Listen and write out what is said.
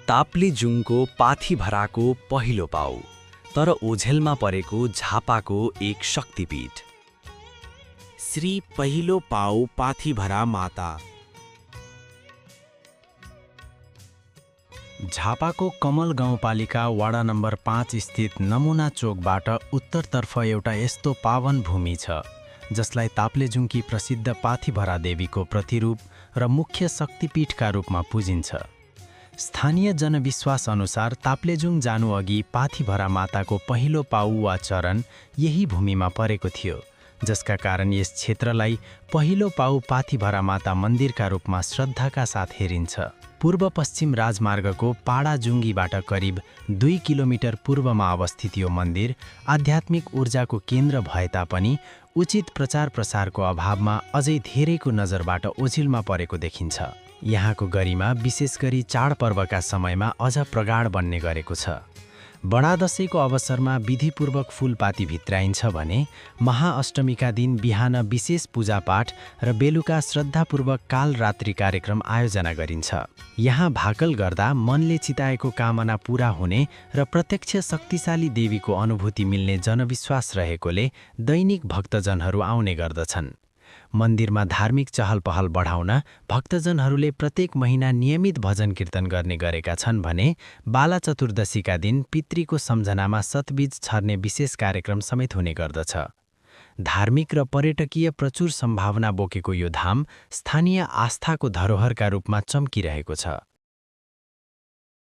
ताप्लेजुङको पाथिभराको पहिलो पाउ, तर ओझेलमा परेको झापाको एक शक्तिपीठ। श्री पहिलो पाउ पाथिभरा माता। झापाको कमल गाउँपालिका वडा नम्बर 5 स्थित नमुना चोकबाट उत्तरतर्फ एउटा यस्तो पावन भूमि छ जसलाई ताप्लेजुङकी प्रसिद्ध पाथिभरा देवीको प्रतिरूप र मुख्य शक्तिपीठका रूपमा पुजिन्छ। स्थानीय जनविश्वास अनुसार ताप्लेजुङ जानुअघि पाथिभरा माताको पहिलो पाउ वा चरण यही भूमिमा परेको थियो, जसका कारण यस क्षेत्रलाई पहिलो पाउ पाथिभरा माता मन्दिरका रूपमा श्रद्धाका साथ हेरिन्छ। पूर्व पश्चिम राजमार्गको पाडाजुङ्गीबाट करिब 2 किलोमिटर पूर्वमा अवस्थित यो मन्दिर आध्यात्मिक ऊर्जाको केन्द्र भए तापनि उचित प्रचार प्रसारको अभावमा अझै धेरैको नजरबाट ओझेलमा परेको देखिन्छ। यहाँको गरिमा विशेष गरी चाडपर्वका समयमा अझ प्रगाढ बन्ने गरेको छ। बडा दशैंको अवसरमा विधिपूर्वक फूलपाती भित्राइन्छ भने महाअष्टमीका दिन बिहान विशेष पूजापाठ र बेलुका श्रद्धापूर्वक कालरात्रि कार्यक्रम आयोजना गरिन्छ। यहाँ भाकल गर्दा मनले चिताएको कामना पूरा हुने र प्रत्यक्ष शक्तिशाली देवीको अनुभूति मिल्ने जनविश्वास रहेकोले दैनिक भक्तजनहरू आउने गर्दछन्। मन्दिरमा धार्मिक चहलपहल बढाउन भक्तजनहरूले प्रत्येक महिना नियमित भजन कीर्तन गर्ने गरेका छन् भने बाला चतुर्दशीका दिन पितृको सम्झनामा सतबीज छर्ने विशेष कार्यक्रम समेत हुने गर्दछ। धार्मिक र पर्यटकीय प्रचुर सम्भावना बोकेको यो धाम स्थानीय आस्थाको धरोहरका रूपमा चम्किरहेको छ।